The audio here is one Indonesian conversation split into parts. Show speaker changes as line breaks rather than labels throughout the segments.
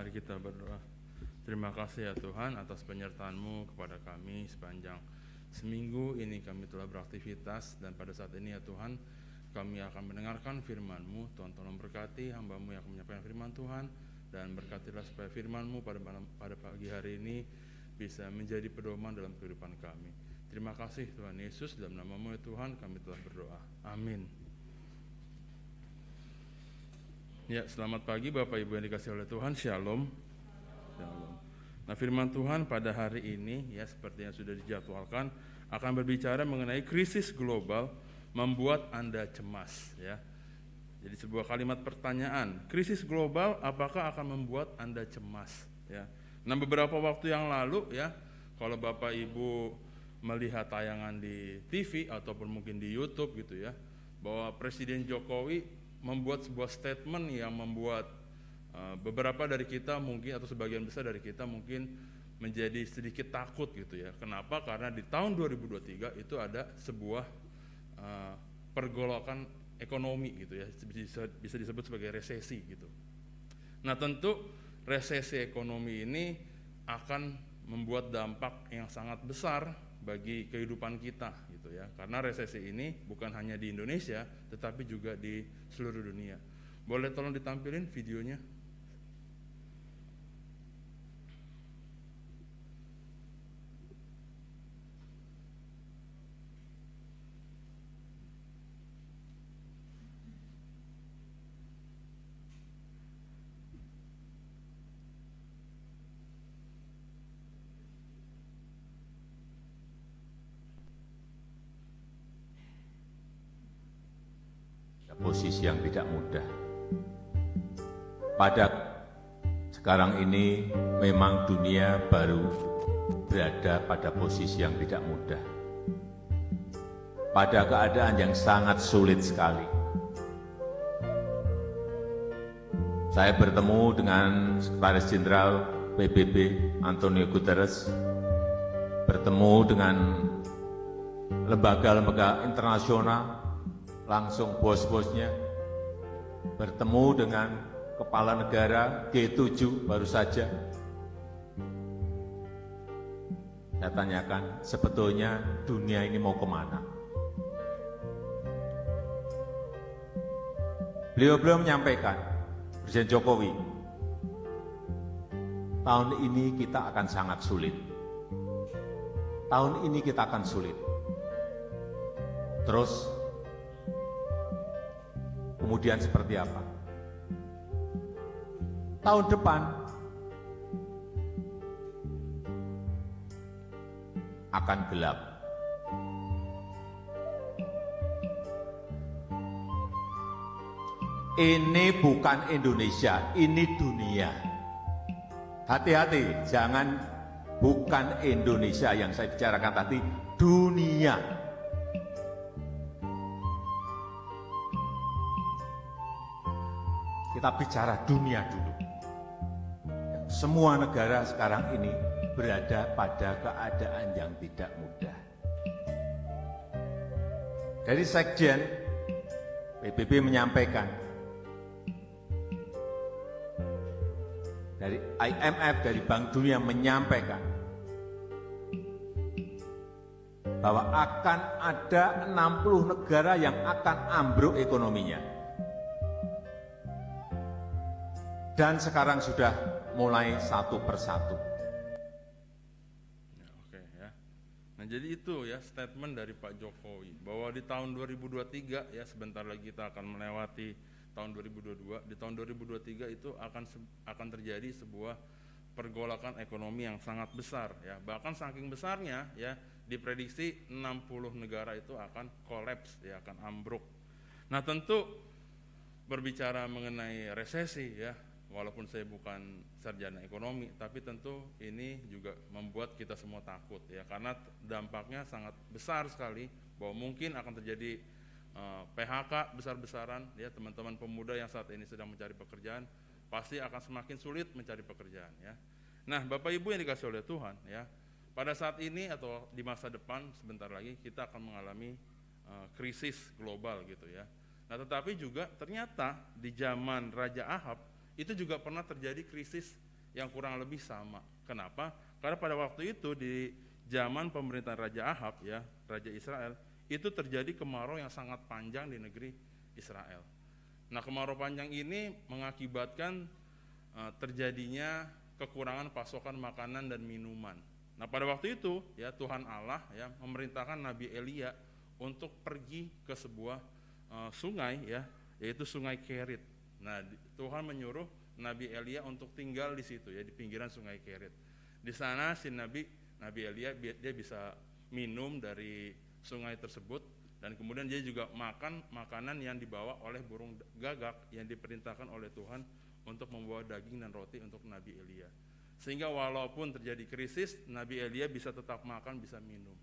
Mari kita berdoa. Terima kasih ya Tuhan atas penyertaan-Mu kepada kami sepanjang seminggu ini kami telah beraktivitas, dan pada saat ini ya Tuhan kami akan mendengarkan firman-Mu. Tuhan tolong berkati hamba-Mu yang akan menyampaikan firman Tuhan, dan berkatilah supaya firman-Mu pada pagi hari ini bisa menjadi pedoman dalam kehidupan kami. Terima kasih Tuhan Yesus, dalam nama-Mu ya Tuhan kami telah berdoa. Amin. Ya, selamat pagi Bapak Ibu yang dikasihi oleh Tuhan. Shalom. Shalom. Nah, firman Tuhan pada hari ini ya seperti yang sudah dijadwalkan akan berbicara mengenai krisis global membuat Anda cemas ya. Jadi sebuah kalimat pertanyaan, krisis global apakah akan membuat Anda cemas ya. Nah, beberapa waktu yang lalu ya, kalau Bapak Ibu melihat tayangan di TV ataupun mungkin di YouTube gitu ya, bahwa Presiden Jokowi membuat sebuah statement yang membuat beberapa dari kita mungkin, atau sebagian besar dari kita mungkin menjadi sedikit takut gitu ya. Kenapa? Karena di tahun 2023 itu ada sebuah pergolakan ekonomi gitu ya, bisa disebut sebagai resesi gitu. Nah, tentu resesi ekonomi ini akan membuat dampak yang sangat besar bagi kehidupan kita gitu ya. Karena resesi ini bukan hanya di Indonesia tetapi juga di seluruh dunia. Boleh tolong ditampilin videonya?
Posisi yang tidak mudah. Pada sekarang ini memang dunia baru berada pada posisi yang tidak mudah. Pada keadaan yang sangat sulit sekali. Saya bertemu dengan Sekretaris Jenderal PBB Antonio Guterres, bertemu dengan lembaga-lembaga internasional, langsung bos-bosnya, bertemu dengan kepala negara G7 baru saja. Saya tanyakan, sebetulnya dunia ini mau kemana? Beliau menyampaikan, Presiden Jokowi, tahun ini kita akan sangat sulit. Tahun ini kita akan sulit. Terus kemudian seperti apa? Tahun depan akan gelap. Ini bukan Indonesia, ini dunia. Hati-hati, jangan bukan Indonesia yang saya bicarakan tadi, dunia. Kita bicara dunia dulu. Semua negara sekarang ini berada pada keadaan yang tidak mudah. Dari Sekjen, PBB menyampaikan, dari IMF, dari Bank Dunia menyampaikan, bahwa akan ada 60 negara yang akan ambruk ekonominya. Dan sekarang sudah mulai satu persatu.
Ya, oke ya. Nah, jadi itu ya statement dari Pak Jokowi bahwa di tahun 2023 ya, sebentar lagi kita akan melewati tahun 2022. Di tahun 2023 itu akan terjadi sebuah pergolakan ekonomi yang sangat besar ya. Bahkan saking besarnya ya, diprediksi 60 negara itu akan kolaps ya, akan ambruk. Nah, tentu berbicara mengenai resesi ya, walaupun saya bukan sarjana ekonomi, tapi tentu ini juga membuat kita semua takut ya, karena dampaknya sangat besar sekali, bahwa mungkin akan terjadi PHK besar-besaran ya. Teman-teman pemuda yang saat ini sedang mencari pekerjaan pasti akan semakin sulit mencari pekerjaan ya. Nah, Bapak Ibu yang dikasihi oleh Tuhan ya, pada saat ini atau di masa depan sebentar lagi kita akan mengalami krisis global gitu ya. Nah, tetapi juga ternyata di zaman Raja Ahab itu juga pernah terjadi krisis yang kurang lebih sama. Kenapa? Karena pada waktu itu di zaman pemerintahan Raja Ahab ya, Raja Israel, itu terjadi kemarau yang sangat panjang di negeri Israel. Nah, kemarau panjang ini mengakibatkan terjadinya kekurangan pasokan makanan dan minuman. Nah, pada waktu itu ya Tuhan Allah ya memerintahkan Nabi Elia untuk pergi ke sebuah sungai ya, yaitu Sungai Kerit. Nah, Tuhan menyuruh Nabi Elia untuk tinggal di situ ya, di pinggiran Sungai Kerit. Di sana si Nabi Elia dia bisa minum dari sungai tersebut, dan kemudian dia juga makan makanan yang dibawa oleh burung gagak yang diperintahkan oleh Tuhan untuk membawa daging dan roti untuk Nabi Elia. Sehingga walaupun terjadi krisis, Nabi Elia bisa tetap makan, bisa minum.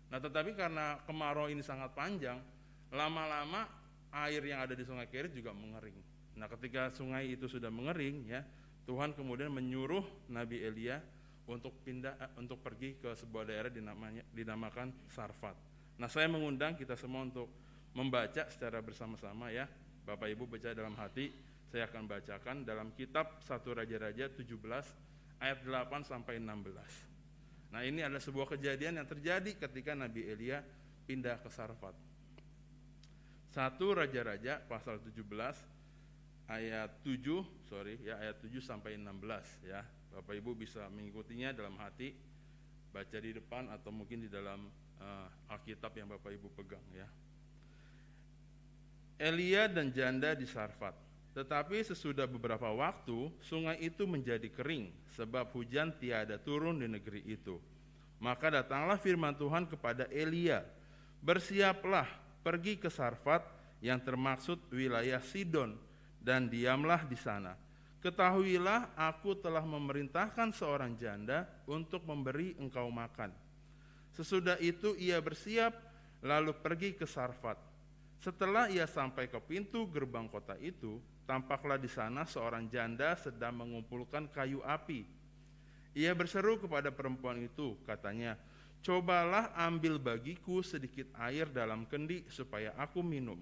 Nah, tetapi karena kemarau ini sangat panjang, lama-lama air yang ada di Sungai Kerit juga mengering. Nah, ketika sungai itu sudah mengering ya, Tuhan kemudian menyuruh Nabi Elia untuk pergi ke sebuah daerah dinamakan Sarfat. Nah, saya mengundang kita semua untuk membaca secara bersama-sama ya. Bapak Ibu baca dalam hati, saya akan bacakan dalam kitab 1 Raja-Raja 17 ayat 8 sampai 16. Nah, ini adalah sebuah kejadian yang terjadi ketika Nabi Elia pindah ke Sarfat. 1 Raja-Raja pasal 17 ayat 7 sampai 16 ya. Bapak Ibu bisa mengikutinya dalam hati, baca di depan atau mungkin di dalam Alkitab yang Bapak Ibu pegang ya. Elia dan janda di Sarfat. Tetapi sesudah beberapa waktu, sungai itu menjadi kering, sebab hujan tiada turun di negeri itu. Maka datanglah firman Tuhan kepada Elia, bersiaplah, pergi ke Sarfat yang termaksud wilayah Sidon, dan diamlah di sana. Ketahuilah, aku telah memerintahkan seorang janda untuk memberi engkau makan. Sesudah itu ia bersiap, lalu pergi ke Sarfat. Setelah ia sampai ke pintu gerbang kota itu, tampaklah di sana seorang janda sedang mengumpulkan kayu api. Ia berseru kepada perempuan itu, katanya, cobalah ambil bagiku sedikit air dalam kendi supaya aku minum.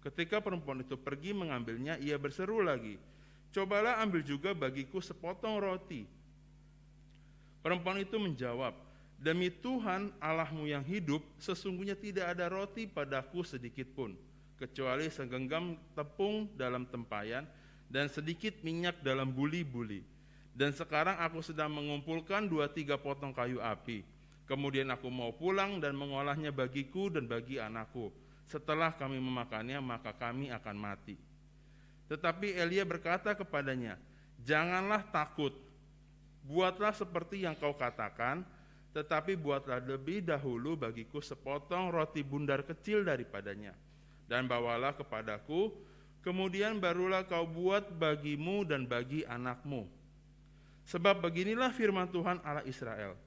Ketika perempuan itu pergi mengambilnya, ia berseru lagi, cobalah ambil juga bagiku sepotong roti. Perempuan itu menjawab, demi Tuhan Allahmu yang hidup, sesungguhnya tidak ada roti padaku sedikit pun, kecuali segenggam tepung dalam tempayan dan sedikit minyak dalam buli-buli. Dan sekarang aku sedang mengumpulkan 2-3 potong kayu api. Kemudian aku mau pulang dan mengolahnya bagiku dan bagi anakku. Setelah kami memakannya, maka kami akan mati. Tetapi Elia berkata kepadanya, janganlah takut, buatlah seperti yang kau katakan, tetapi buatlah lebih dahulu bagiku sepotong roti bundar kecil daripadanya, dan bawalah kepadaku, kemudian barulah kau buat bagimu dan bagi anakmu. Sebab beginilah firman Tuhan Allah Israel,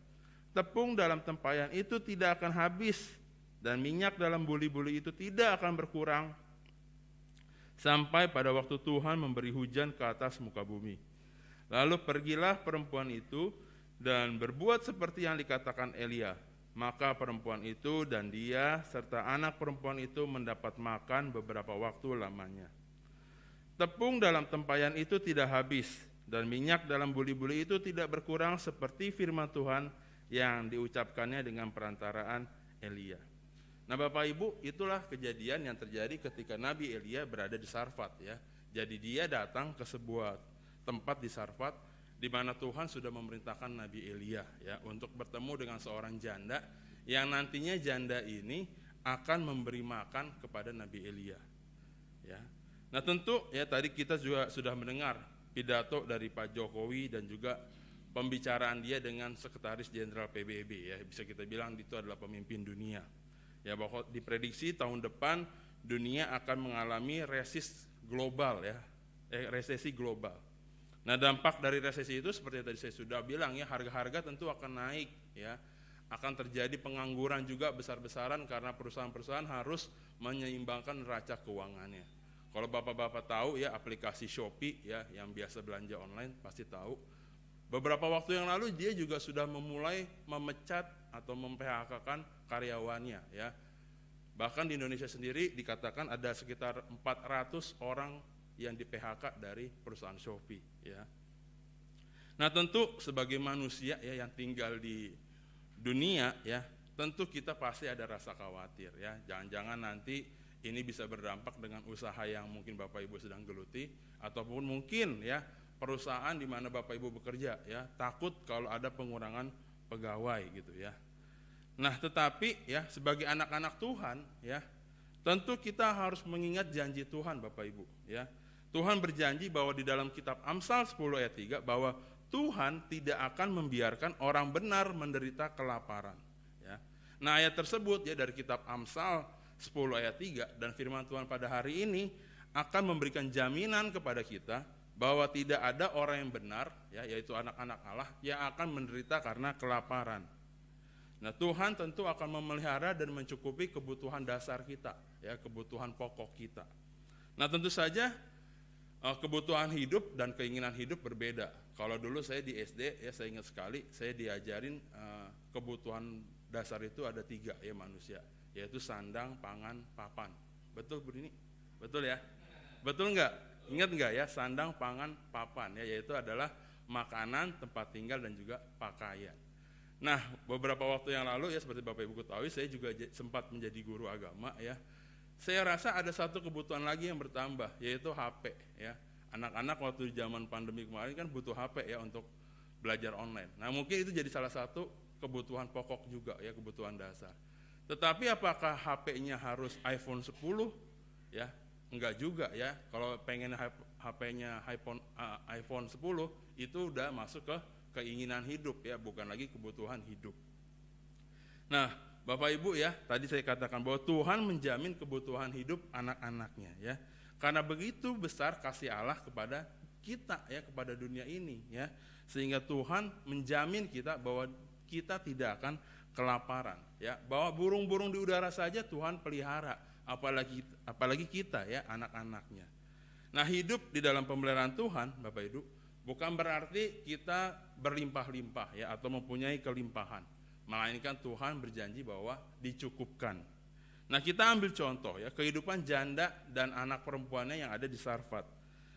tepung dalam tempayan itu tidak akan habis, dan minyak dalam buli-buli itu tidak akan berkurang, sampai pada waktu Tuhan memberi hujan ke atas muka bumi. Lalu pergilah perempuan itu dan berbuat seperti yang dikatakan Elia. Maka perempuan itu dan dia serta anak perempuan itu mendapat makan beberapa waktu lamanya. Tepung dalam tempayan itu tidak habis, dan minyak dalam buli-buli itu tidak berkurang seperti firman Tuhan yang diucapkannya dengan perantaraan Elia. Nah, Bapak Ibu, itulah kejadian yang terjadi ketika Nabi Elia berada di Sarfat ya. Jadi dia datang ke sebuah tempat di Sarfat di mana Tuhan sudah memerintahkan Nabi Elia ya untuk bertemu dengan seorang janda yang nantinya janda ini akan memberi makan kepada Nabi Elia. Ya. Nah, tentu ya tadi kita juga sudah mendengar pidato dari Pak Jokowi dan juga pembicaraan dia dengan Sekretaris Jenderal PBB ya, bisa kita bilang itu adalah pemimpin dunia. Ya, bahwa diprediksi tahun depan dunia akan mengalami resesi global ya, resesi global. Nah, dampak dari resesi itu seperti tadi saya sudah bilang ya, harga-harga tentu akan naik ya. Akan terjadi pengangguran juga besar-besaran karena perusahaan-perusahaan harus menyeimbangkan neraca keuangannya. Kalau Bapak-bapak tahu ya aplikasi Shopee ya yang biasa belanja online pasti tahu. Beberapa waktu yang lalu dia juga sudah memulai memecat atau mem-PHK-kan karyawannya ya. Bahkan di Indonesia sendiri dikatakan ada sekitar 400 orang yang di PHK dari perusahaan Shopee ya. Nah, tentu sebagai manusia ya yang tinggal di dunia ya, tentu kita pasti ada rasa khawatir ya. Jangan-jangan nanti ini bisa berdampak dengan usaha yang mungkin Bapak Ibu sedang geluti, ataupun mungkin ya perusahaan di mana Bapak Ibu bekerja ya, takut kalau ada pengurangan pegawai gitu ya. Nah, tetapi ya sebagai anak-anak Tuhan ya, tentu kita harus mengingat janji Tuhan Bapak Ibu ya. Tuhan berjanji bahwa di dalam kitab Amsal 10 ayat 3 bahwa Tuhan tidak akan membiarkan orang benar menderita kelaparan ya. Nah, ayat tersebut ya dari kitab Amsal 10 ayat 3 dan firman Tuhan pada hari ini akan memberikan jaminan kepada kita bahwa tidak ada orang yang benar ya, yaitu anak-anak Allah yang akan menderita karena kelaparan. Nah, Tuhan tentu akan memelihara dan mencukupi kebutuhan dasar kita, ya, kebutuhan pokok kita. Nah, tentu saja kebutuhan hidup dan keinginan hidup berbeda. Kalau dulu saya di SD, ya saya ingat sekali, saya diajarin kebutuhan dasar itu ada 3 ya manusia, yaitu sandang, pangan, papan. Betul Bu Dini? Betul ya? Betul enggak? Ingat enggak ya, sandang, pangan, papan, ya, yaitu adalah makanan, tempat tinggal dan juga pakaian. Nah, beberapa waktu yang lalu ya seperti Bapak Ibu ketahui, saya juga sempat menjadi guru agama ya. Saya rasa ada satu kebutuhan lagi yang bertambah, yaitu HP ya. Anak-anak waktu zaman pandemi kemarin kan butuh HP ya untuk belajar online. Nah, mungkin itu jadi salah satu kebutuhan pokok juga ya, kebutuhan dasar. Tetapi apakah HP-nya harus iPhone 10 ya? Enggak juga ya. Kalau pengen HP-nya iPhone 10 itu udah masuk ke keinginan hidup ya, bukan lagi kebutuhan hidup. Nah, Bapak Ibu ya, tadi saya katakan bahwa Tuhan menjamin kebutuhan hidup anak-anaknya ya. Karena begitu besar kasih Allah kepada kita ya, kepada dunia ini ya. Sehingga Tuhan menjamin kita bahwa kita tidak akan kelaparan ya. Bahwa burung-burung di udara saja Tuhan pelihara, apalagi kita ya, anak-anaknya. Nah, hidup di dalam pemeliharaan Tuhan, Bapak Ibu, bukan berarti kita berlimpah-limpah ya atau mempunyai kelimpahan, melainkan Tuhan berjanji bahwa dicukupkan. Nah, kita ambil contoh ya, kehidupan janda dan anak perempuannya yang ada di Sarfat.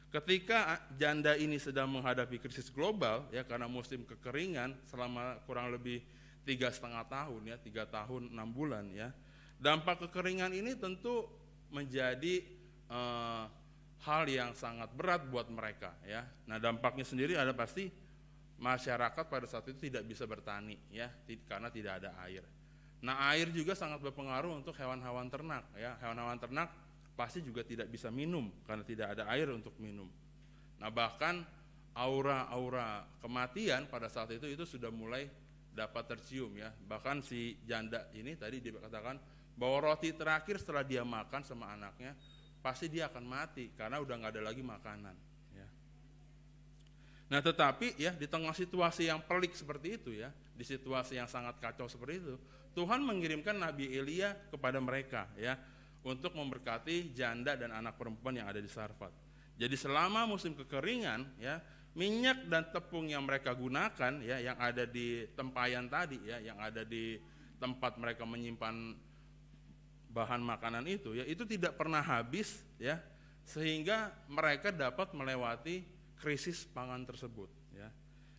Ketika janda ini sedang menghadapi krisis global ya, karena musim kekeringan selama kurang lebih 3,5 tahun ya, 3 tahun 6 bulan ya. Dampak kekeringan ini tentu menjadi hal yang sangat berat buat mereka ya. Nah, dampaknya sendiri ada pasti masyarakat pada saat itu tidak bisa bertani ya, karena tidak ada air. Nah, air juga sangat berpengaruh untuk hewan-hewan ternak ya. Hewan-hewan ternak pasti juga tidak bisa minum karena tidak ada air untuk minum. Nah, bahkan aura-aura kematian pada saat itu sudah mulai dapat tercium ya. Bahkan si janda ini tadi dikatakan bahwa roti terakhir setelah dia makan sama anaknya pasti dia akan mati karena udah nggak ada lagi makanan ya. Nah, tetapi ya di tengah situasi yang pelik seperti itu ya, di situasi yang sangat kacau seperti itu, Tuhan mengirimkan Nabi Elia kepada mereka ya, untuk memberkati janda dan anak perempuan yang ada di Sarfat. Jadi selama musim kekeringan ya, minyak dan tepung yang mereka gunakan ya, yang ada di tempayan tadi ya, yang ada di tempat mereka menyimpan bahan makanan itu ya, itu tidak pernah habis ya, sehingga mereka dapat melewati krisis pangan tersebut ya.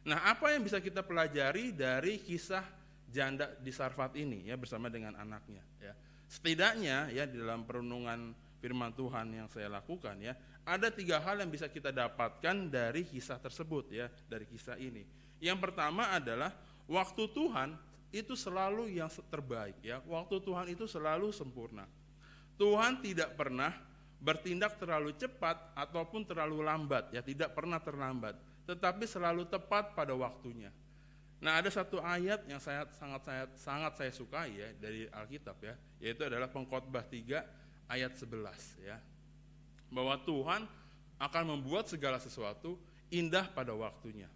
Nah, apa yang bisa kita pelajari dari kisah janda di Sarfat ini ya bersama dengan anaknya ya? Setidaknya ya di dalam perenungan firman Tuhan yang saya lakukan ya, ada 3 hal yang bisa kita dapatkan dari kisah tersebut ya, dari kisah ini. Yang pertama adalah waktu Tuhan itu selalu yang terbaik ya. Waktu Tuhan itu selalu sempurna. Tuhan tidak pernah bertindak terlalu cepat ataupun terlalu lambat ya, tidak pernah terlambat, tetapi selalu tepat pada waktunya. Nah, ada satu ayat yang sangat saya sukai ya dari Alkitab ya, yaitu adalah Pengkhotbah 3 ayat 11 ya. Bahwa Tuhan akan membuat segala sesuatu indah pada waktunya.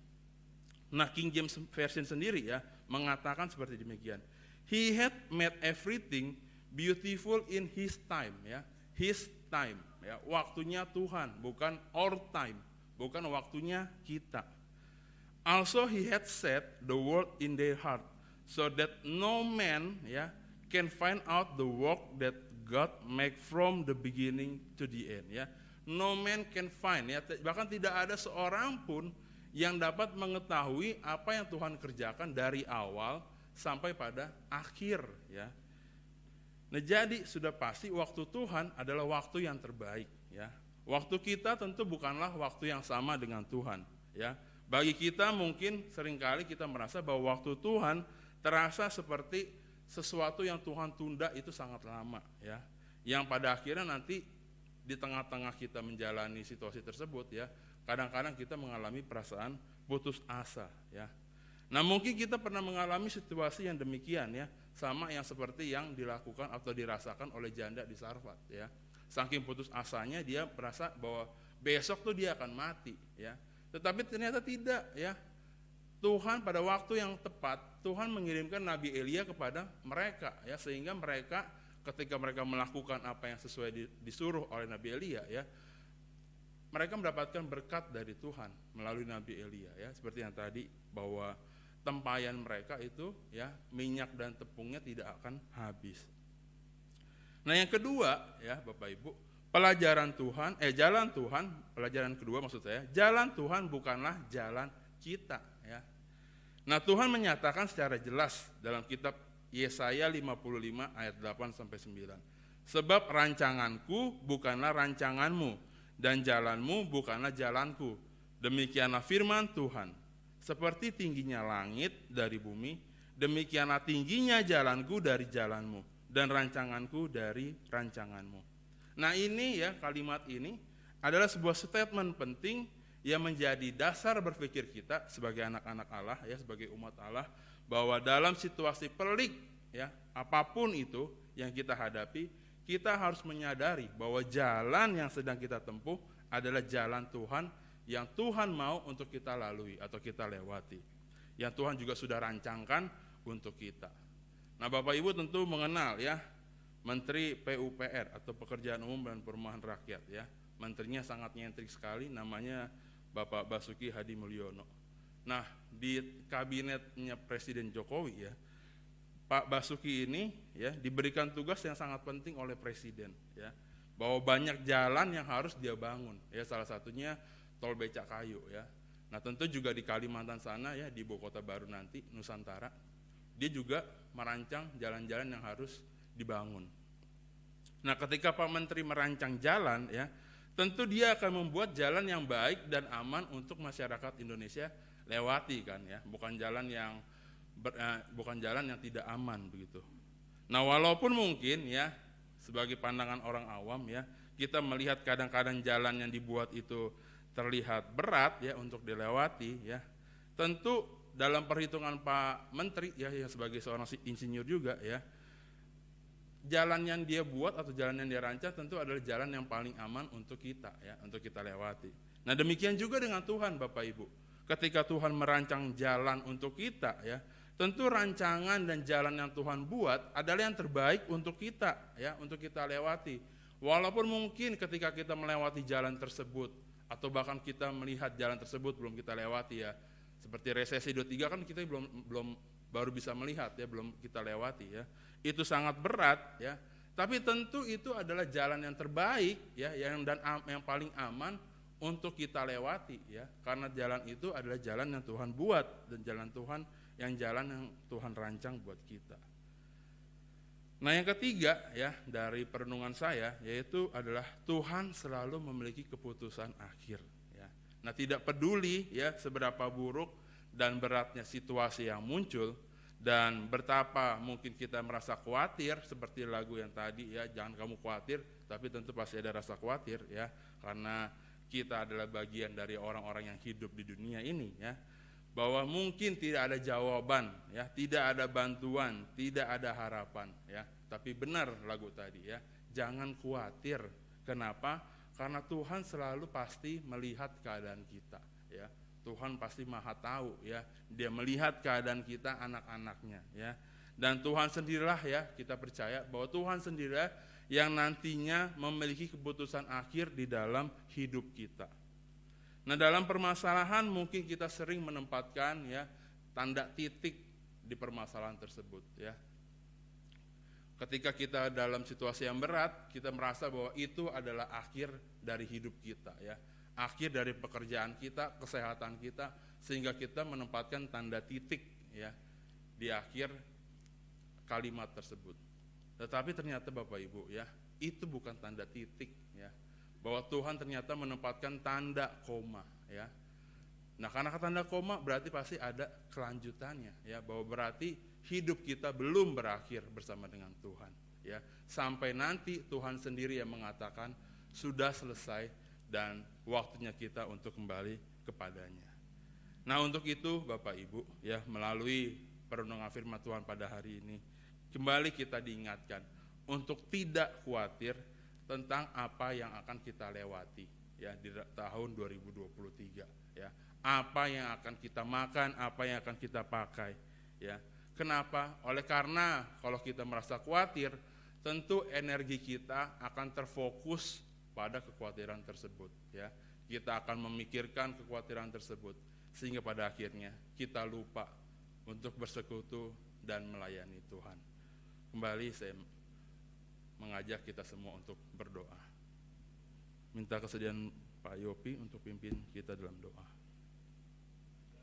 Nah, King James Version sendiri ya mengatakan seperti demikian. He had made everything beautiful in his time ya. His time ya, waktunya Tuhan, bukan our time, bukan waktunya kita. Also he had set the world in their heart so that no man ya can find out the work that God make from the beginning to the end ya. No man can find ya, bahkan tidak ada seorang pun yang dapat mengetahui apa yang Tuhan kerjakan dari awal sampai pada akhir, ya. Nah, jadi sudah pasti waktu Tuhan adalah waktu yang terbaik, ya. Waktu kita tentu bukanlah waktu yang sama dengan Tuhan, ya. Bagi kita mungkin seringkali kita merasa bahwa waktu Tuhan terasa seperti sesuatu yang Tuhan tunda itu sangat lama, ya. Yang pada akhirnya nanti di tengah-tengah kita menjalani situasi tersebut, ya, kadang-kadang kita mengalami perasaan putus asa, ya. Nah, mungkin kita pernah mengalami situasi yang demikian, ya, sama yang seperti yang dilakukan atau dirasakan oleh janda di Sarfat, ya. Saking putus asanya dia merasa bahwa besok tuh dia akan mati, ya. Tetapi ternyata tidak, ya. Tuhan pada waktu yang tepat, Tuhan mengirimkan Nabi Elia kepada mereka, ya, sehingga mereka ketika mereka melakukan apa yang sesuai disuruh oleh Nabi Elia, ya, mereka mendapatkan berkat dari Tuhan melalui Nabi Elia, ya, seperti yang tadi bahwa tempayan mereka itu, ya, minyak dan tepungnya tidak akan habis. Nah, yang kedua, ya, Bapak Ibu, pelajaran kedua maksud saya, jalan Tuhan bukanlah jalan kita, ya. Nah, Tuhan menyatakan secara jelas dalam kitab Yesaya 55 ayat 8 sampai 9. Sebab rancanganku bukanlah rancanganmu dan jalanmu bukanlah jalanku. Demikianlah firman Tuhan. Seperti tingginya langit dari bumi, demikianlah tingginya jalanku dari jalanmu dan rancanganku dari rancanganmu. Nah, ini, ya, kalimat ini adalah sebuah statement penting yang menjadi dasar berpikir kita sebagai anak-anak Allah, ya, sebagai umat Allah, bahwa dalam situasi pelik, ya, apapun itu yang kita hadapi, kita harus menyadari bahwa jalan yang sedang kita tempuh adalah jalan Tuhan yang Tuhan mau untuk kita lalui atau kita lewati, yang Tuhan juga sudah rancangkan untuk kita. Nah, Bapak Ibu tentu mengenal, ya, Menteri PUPR atau Pekerjaan Umum dan Perumahan Rakyat, ya. Menterinya sangat nyentrik sekali, namanya Bapak Basuki Hadi Mulyono. Nah, di kabinetnya Presiden Jokowi, ya, Pak Basuki ini, ya, diberikan tugas yang sangat penting oleh Presiden, ya, bahwa banyak jalan yang harus dia bangun, ya, salah satunya tol Becakayu, ya. Nah, tentu juga di Kalimantan sana, ya, di Ibu Kota Baru nanti, Nusantara, dia juga merancang jalan-jalan yang harus dibangun. Nah, ketika Pak Menteri merancang jalan, ya, tentu dia akan membuat jalan yang baik dan aman untuk masyarakat Indonesia lewati, kan, ya, bukan jalan yang tidak aman begitu. Nah, walaupun mungkin, ya, sebagai pandangan orang awam, ya, kita melihat kadang-kadang jalan yang dibuat itu terlihat berat, ya, untuk dilewati, ya. Tentu dalam perhitungan Pak Menteri, ya, yang sebagai seorang insinyur juga, ya, jalan yang dia buat atau jalan yang dia rancang tentu adalah jalan yang paling aman untuk kita, ya, untuk kita lewati. Nah, demikian juga dengan Tuhan, Bapak Ibu. Ketika Tuhan merancang jalan untuk kita, ya, tentu rancangan dan jalan yang Tuhan buat adalah yang terbaik untuk kita, ya, untuk kita lewati. Walaupun mungkin ketika kita melewati jalan tersebut atau bahkan kita melihat jalan tersebut belum kita lewati, ya, seperti resesi 23 kan kita belum baru bisa melihat, ya, belum kita lewati, ya. Itu sangat berat, ya. Tapi tentu itu adalah jalan yang terbaik, ya, yang paling aman untuk kita lewati, ya. Karena jalan itu adalah jalan yang Tuhan buat dan jalan yang Tuhan rancang buat kita. Nah, yang ketiga, ya, dari perenungan saya yaitu adalah Tuhan selalu memiliki keputusan akhir, ya. Nah, tidak peduli, ya, seberapa buruk dan beratnya situasi yang muncul dan betapa mungkin kita merasa khawatir seperti lagu yang tadi, ya, jangan kamu khawatir, tapi tentu pasti ada rasa khawatir, ya, karena kita adalah bagian dari orang-orang yang hidup di dunia ini, ya, bahwa mungkin tidak ada jawaban, ya, tidak ada bantuan, tidak ada harapan, ya, tapi benar lagu tadi, ya, jangan khawatir. Kenapa? Karena Tuhan selalu pasti melihat keadaan kita, ya. Tuhan pasti maha tahu, ya, dia melihat keadaan kita anak-anaknya, ya, dan Tuhan sendirilah, ya, kita percaya bahwa Tuhan sendirilah yang nantinya memiliki keputusan akhir di dalam hidup kita. Nah, dalam permasalahan mungkin kita sering menempatkan, ya, tanda titik di permasalahan tersebut, ya. Ketika kita dalam situasi yang berat, kita merasa bahwa itu adalah akhir dari hidup kita, ya. Akhir dari pekerjaan kita, kesehatan kita, sehingga kita menempatkan tanda titik ya di akhir kalimat tersebut. Tetapi ternyata Bapak Ibu ya, itu bukan tanda titik ya. Bahwa Tuhan ternyata menempatkan tanda koma ya. Nah, karena tanda koma berarti pasti ada kelanjutannya ya, bahwa berarti hidup kita belum berakhir bersama dengan Tuhan ya. Sampai nanti Tuhan sendiri yang mengatakan sudah selesai dan waktunya kita untuk kembali kepadanya. Nah, untuk itu Bapak Ibu ya, melalui perenungan firman Tuhan pada hari ini, kembali kita diingatkan untuk tidak khawatir tentang apa yang akan kita lewati ya di tahun 2023 ya. Apa yang akan kita makan, apa yang akan kita pakai ya. Kenapa? Oleh karena kalau kita merasa khawatir, tentu energi kita akan terfokus pada kekhawatiran tersebut ya. Kita akan memikirkan kekhawatiran tersebut sehingga pada akhirnya kita lupa untuk bersekutu dan melayani Tuhan. Kembali saya mengajak kita semua untuk berdoa. Minta kesediaan Pak Yopi untuk pimpin kita dalam doa.